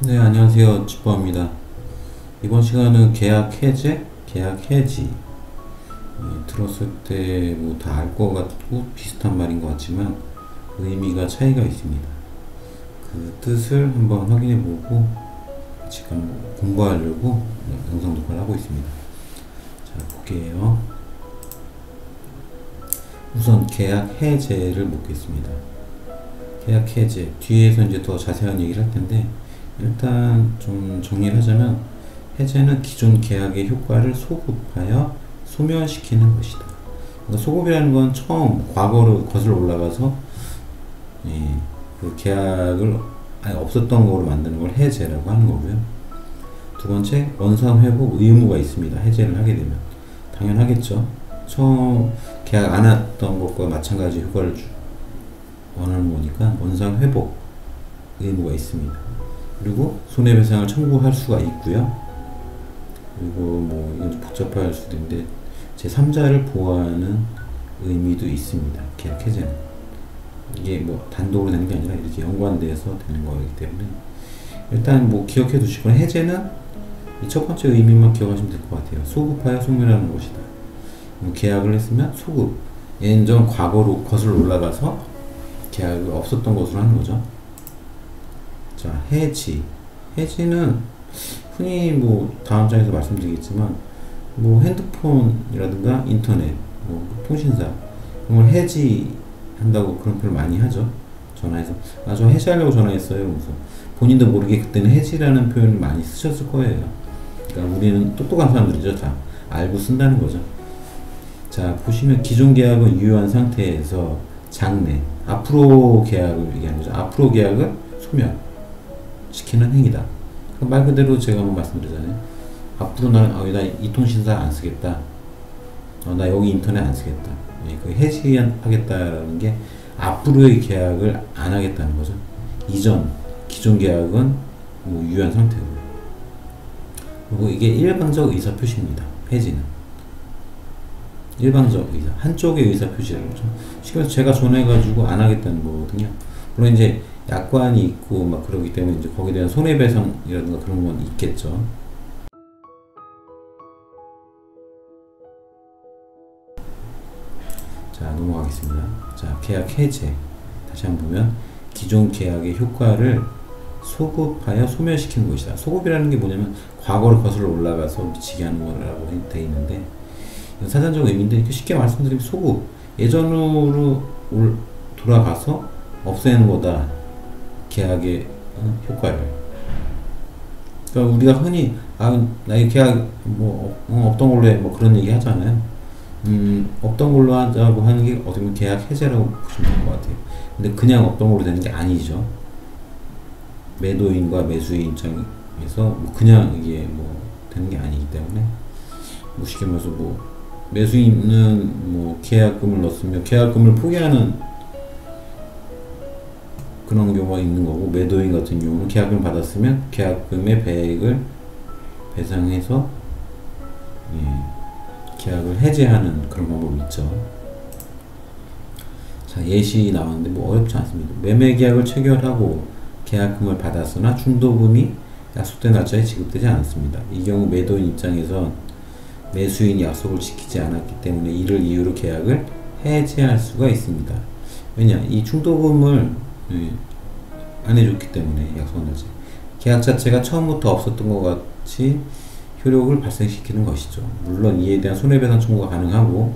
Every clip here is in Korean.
네, 안녕하세요. 집보입니다. 이번 시간은 계약 해제, 계약 해지. 들었을 때 뭐 다 알 것 같고 비슷한 말인 것 같지만 의미가 차이가 있습니다. 그 뜻을 한번 확인해 보고 지금 공부하려고 영상 녹화를 하고 있습니다. 자, 볼게요. 우선 계약 해제를 보겠습니다. 계약 해제 뒤에서 이제 더 자세한 얘기를 할 텐데, 일단 좀 정리를 하자면 해제는 기존 계약의 효과를 소급하여 소멸시키는 것이다. 그러니까 소급이라는 건 처음 과거로 거슬러 올라가서 그 계약을 아예 없었던 거로 만드는 걸 해제라고 하는 거고요. 두 번째, 원상 회복 의무가 있습니다. 해제를 하게 되면 당연하겠죠. 처음 계약 안 했던 것과 마찬가지 효과를 원하는 거니까 원상 회복 의무가 있습니다. 그리고 손해배상을 청구할 수가 있고요. 그리고 뭐 이건 복잡할 수도 있는데 제3자를 보호하는 의미도 있습니다. 계약 해제는 이게 뭐 단독으로 되는 게 아니라 이렇게 연관돼서 되는 거이기 때문에 일단 뭐 기억해 두시고, 해제는 이 첫 번째 의미만 기억하시면 될 것 같아요. 소급하여 소멸하는 것이다. 계약을 했으면 소급, 얘는 좀 과거로 거슬러 올라가서 계약이 없었던 것으로 하는 거죠. 자, 해지. 해지는 흔히 뭐 다음 장에서 말씀드리겠지만 뭐 핸드폰이라든가 인터넷, 뭐 통신사 그런 걸 해지한다고 그런 표현을 많이 하죠. 전화해서 저 해지하려고 전화했어요. 그래서 본인도 모르게 그때는 해지라는 표현을 많이 쓰셨을 거예요. 그러니까 우리는 똑똑한 사람들이죠. 다 알고 쓴다는 거죠. 자, 보시면 기존 계약은 유효한 상태에서 장래, 앞으로 계약을 얘기하는 거죠. 앞으로 계약을 소멸시키는 행위다. 말 그대로 제가 한번 말씀드리잖아요. 앞으로 나 이 통신사 안 쓰겠다. 나 여기 인터넷 안 쓰겠다. 그 해지하겠다라는 게 앞으로의 계약을 안 하겠다는 거죠. 이전 기존 계약은 뭐 유효한 상태고요. 그리고 이게 일방적 의사 표시입니다. 해지는 일방적 의사, 한쪽의 의사 표시라는 거죠. 쉽게 말해서 제가 전화해가지고 안 하겠다는 거거든요. 물론 이제 약관이 있고 막 그러기 때문에 이제 거기에 대한 손해배상이라든가 그런 건 있겠죠. 자, 넘어가겠습니다. 자, 계약 해제. 다시 한번 보면 기존 계약의 효과를 소급하여 소멸시키는 것이다. 소급이라는 게 뭐냐면 과거로 거슬러 올라가서 미치게 하는 거라고 되어 있는데, 사전적 의미인데 쉽게 말씀드리면 소급, 예전으로 돌아가서 없애는 거다. 계약의 효과를. 그러니까 우리가 흔히 나 이 계약 뭐 없던 걸로 해, 뭐 그런 얘기 하잖아요. 없던 걸로 하자고 하는 게 어떻게 보면 계약 해제라고 보시면 될 것 같아요. 근데 그냥 없던 걸로 되는 게 아니죠. 매도인과 매수인 입장에서 뭐 그냥 이게 뭐 되는 게 아니기 때문에, 뭐 쉽게 말해서 뭐 매수인은 뭐 계약금을 넣었으면 계약금을 포기하는 그런 경우가 있는 거고, 매도인 같은 경우는 계약금을 받았으면 계약금의 배액을 배상해서 계약을 해제하는 그런 방법이 있죠. 자, 예시 나왔는데 뭐 어렵지 않습니다. 매매 계약을 체결하고 계약금을 받았으나 중도금이 약속된 날짜에 지급되지 않았습니다. 이 경우 매도인 입장에선 매수인이 약속을 지키지 않았기 때문에 이를 이유로 계약을 해제할 수가 있습니다. 왜냐, 이 중도금을 안 해줬기 때문에 약속한 날짜, 계약 자체가 처음부터 없었던 것 같이 효력을 발생시키는 것이죠. 물론 이에 대한 손해배상 청구가 가능하고,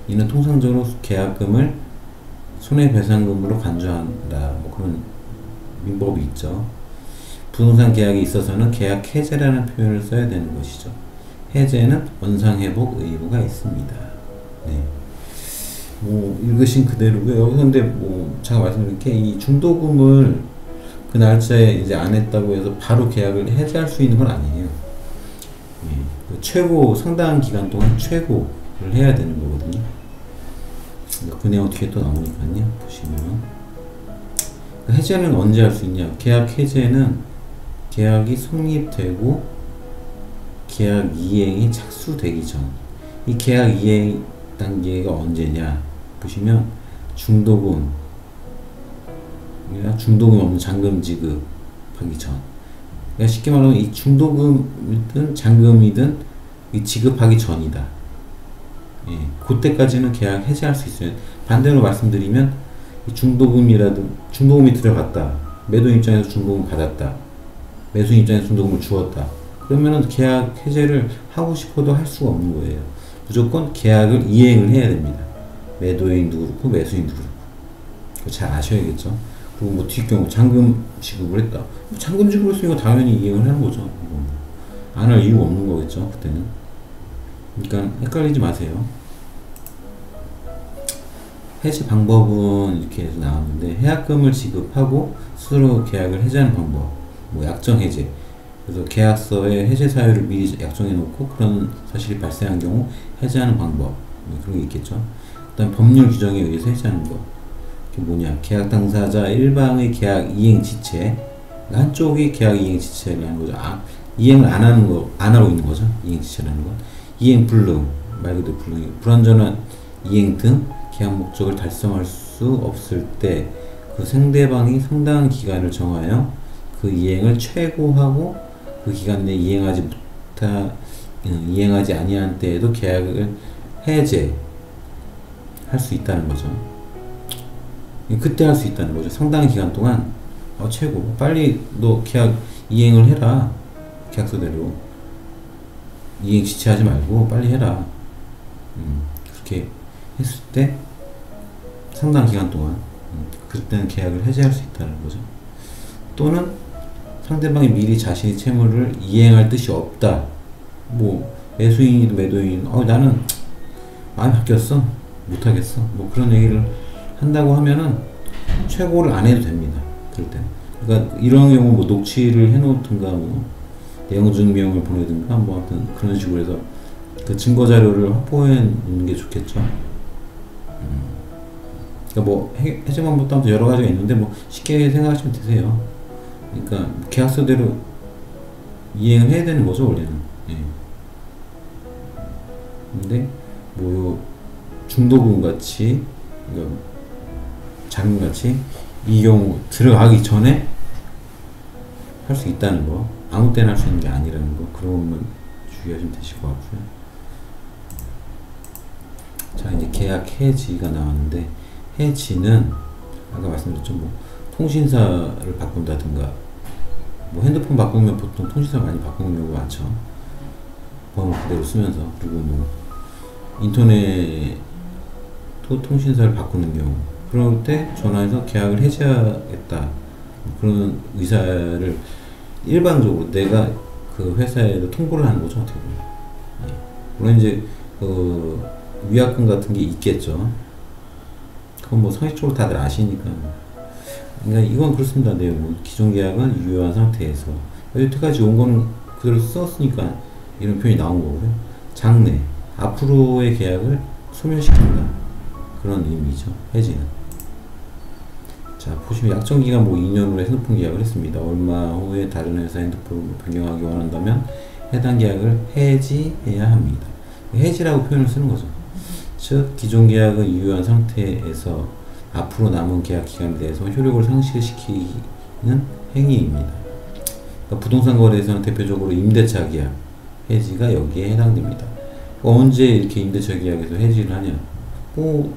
이는 통상적으로 계약금을 손해배상금으로 간주한다, 뭐 그런 민법이 있죠. 부동산 계약에 있어서는 계약 해제라는 표현을 써야 되는 것이죠. 해제는 원상회복 의무가 있습니다. 네. 뭐 읽으신 그대로고요. 여기서 근데 뭐 제가 말씀드린 게 이 중도금을 그 날짜에 이제 안 했다고 해서 바로 계약을 해제할 수 있는 건 아니에요. 그 최고 상당한 기간 동안 최고를 해야 되는 거거든요. 그 내용 뒤에 또 나오니까요. 보시면 해제는 언제 할 수 있냐? 계약 해제는 계약이 성립되고 계약 이행이 착수되기 전, 이 계약 이행 단계가 언제냐 보시면 중도금 중도금 없는 잔금 지급하기 전. 그러니까 쉽게 말하면 이 중도금이든 잔금이든 이 지급하기 전이다. 예, 그때까지는 계약 해지할 수 있어요. 반대로 말씀드리면 이 중도금이 들어갔다. 매도 입장에서 중도금 받았다. 매수 입장에서 중도금을 주었다. 그러면은 계약 해제를 하고 싶어도 할 수가 없는 거예요. 무조건 계약을 이행을 해야 됩니다. 매도인도 그렇고 매수인도 그렇고. 그거 잘 아셔야겠죠. 그리고 뭐 뒷경우 잔금 지급을 했다. 잔금 지급을 했으니까 당연히 이행을 하는 거죠. 안 할 이유가 없는 거겠죠. 그때는. 그러니까 헷갈리지 마세요. 해지 방법은 이렇게 해서 나왔는데, 해약금을 지급하고 스스로 계약을 해지하는 방법, 뭐 약정 해제. 그래서 계약서에 해제 사유를 미리 약정해 놓고 그런 사실이 발생한 경우 해제하는 방법, 뭐 그런 게 있겠죠. 그다음 법률 규정에 의해서 해제하는 거. 그게 뭐냐? 계약 당사자 일방의 계약 이행 지체, 한쪽이 계약 이행 지체를 하는 거죠. 이행을 안 하고 있는 거죠. 이행 지체라는 건. 이행 불능, 말 그대로 불능이 불완전한 이행 등 계약 목적을 달성할 수 없을 때 그 상대방이 상당한 기간을 정하여 그 이행을 최고하고 그 기간 내에 이행하지 아니한 때에도 계약을 해제할 수 있다는 거죠. 그때 할 수 있다는 거죠. 상당한 기간 동안 최고 빨리 너 계약 이행을 해라. 계약서대로 이행 지체하지 말고 빨리 해라. 그렇게 했을 때 상당한 기간 동안 그때는 계약을 해제할 수 있다는 거죠. 또는 상대방이 미리 자신의 채무를 이행할 뜻이 없다. 뭐 매수인이든 매도인 나는 마음이 바뀌었어 못하겠어 뭐 그런 얘기를 한다고 하면은 최고를 안 해도 됩니다. 그럴 때. 그러니까 이런 경우 뭐 녹취를 해놓든가 뭐 내용 증명을 보내든가 뭐 하여튼 그런 식으로 해서 그 증거 자료를 확보해 놓는 게 좋겠죠. 그러니까 뭐 해제 방법도 아무튼 여러 가지가 있는데 뭐 쉽게 생각하시면 되세요. 그러니까 계약서대로 이행을 해야 되는 거죠 원래는. 예. 근데 뭐 중도금 같이 그러니까 잔금 같이 이 경우 들어가기 전에 할 수 있다는 거, 아무 때나 할 수 있는 게 아니라는 거, 그런 것만 주의하시면 되실 것 같고요. 자, 이제 계약 해지가 나왔는데, 해지는 아까 말씀드렸죠, 뭐 통신사를 바꾼다든가, 뭐 핸드폰 바꾸면 보통 통신사 많이 바꾸는 경우가 많죠. 번호 그대로 쓰면서. 그리고 뭐 인터넷 또 통신사를 바꾸는 경우, 그럴 때 전화해서 계약을 해지하겠다 그런 의사를 일반적으로 내가 그 회사에도 통보를 하는 거죠. 어떻게 보면. 예. 물론 이제 위약금 같은 게 있겠죠. 그건 뭐 상식적으로 다들 아시니까. 그러니까 이건 그렇습니다. 내용은 기존 계약은 유효한 상태에서 여태까지 온 거는 그대로 썼으니까 이런 표현이 나온 거고요. 장래 앞으로의 계약을 소멸시킨다 그런 의미죠. 해지는. 자, 보시면 약정기간 뭐 2년으로 핸드폰 계약을 했습니다. 얼마 후에 다른 회사 핸드폰을 변경하기 원한다면 해당 계약을 해지해야 합니다. 해지라고 표현을 쓰는 거죠. 즉 기존 계약은 유효한 상태에서 앞으로 남은 계약 기간에 대해서 효력을 상실시키는 행위입니다. 그러니까 부동산 거래에서는 대표적으로 임대차 계약 해지가 여기에 해당됩니다. 언제 이렇게 임대차 계약에서 해지를 하냐? 뭐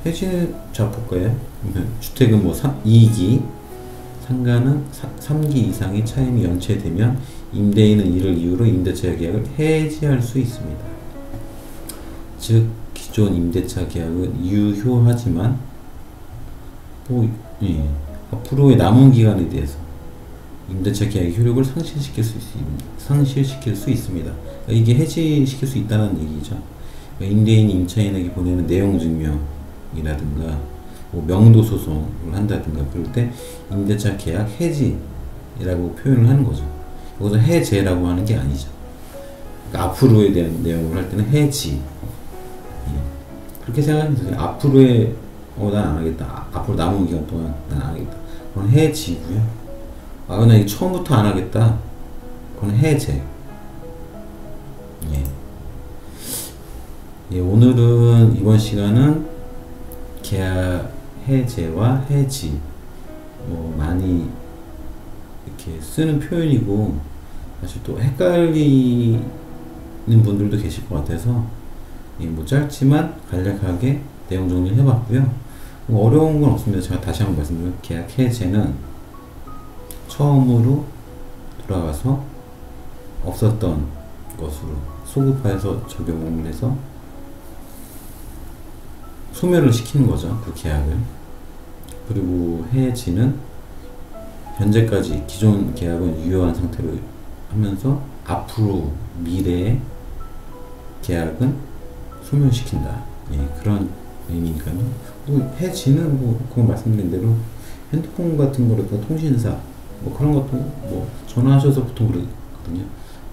해지는 자 볼까요? 주택은 뭐 2기, 상가는 3기 이상의 차임이 연체되면 임대인은 이를 이유로 임대차 계약을 해지할 수 있습니다. 즉 기존 임대차 계약은 유효하지만 앞으로의 남은 기간에 대해서 임대차 계약의 효력을 상실시킬 수 있습니다. 그러니까 이게 해지시킬 수 있다는 얘기죠. 그러니까 임대인이 임차인에게 보내는 내용 증명이라든가 뭐 명도 소송을 한다든가 그럴 때 임대차 계약 해지라고 표현을 하는 거죠. 여기서 해제라고 하는 게 아니죠. 그러니까 앞으로에 대한 내용을 할 때는 해지. 그렇게 생각하면 되세요. 앞으로의 난 안 하겠다. 앞으로 남은 기간 동안 난 안 하겠다. 그건 해지고요. 나 이거 처음부터 안 하겠다. 그건 해제. 오늘은 이번 시간은 계약 해제와 해지 뭐 많이 이렇게 쓰는 표현이고 사실 또 헷갈리는 분들도 계실 것 같아서 뭐 짧지만 간략하게 내용 정리를 해봤고요. 뭐 어려운 건 없습니다. 제가 다시 한번 말씀드리면 계약 해제는 처음으로 돌아가서 없었던 것으로 소급화해서 적용을 해서 소멸을 시키는 거죠. 그 계약을. 그리고 해지는 현재까지 기존 계약은 유효한 상태로 하면서 앞으로 미래의 계약은 소멸시킨다. 예, 그런 의미니까요. 해지는 뭐 그건 말씀드린 대로 핸드폰 같은 거라든가 통신사 뭐 그런 것도 뭐 전화하셔서 보통 그러거든요.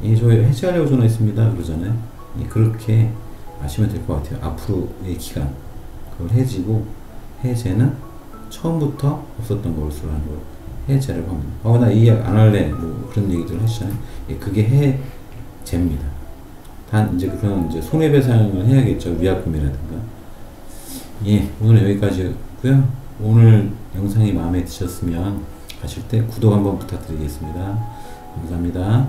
예, 저 해지하려고 전화했습니다 그러잖아요. 예, 그렇게 아시면 될 것 같아요. 앞으로의 기간 그걸 해지고 해제는 처음부터 없었던 것으로 하는 걸 해제라고 합니다. 나 이 이야기 안 할래 뭐 그런 얘기들 하시잖아요. 예, 그게 해제입니다. 단 이제 그런 이제 손해배상을 해야겠죠. 위약금이라든가. 예, 오늘 여기까지였고요. 오늘 영상이 마음에 드셨으면 가실 때 구독 한번 부탁드리겠습니다. 감사합니다.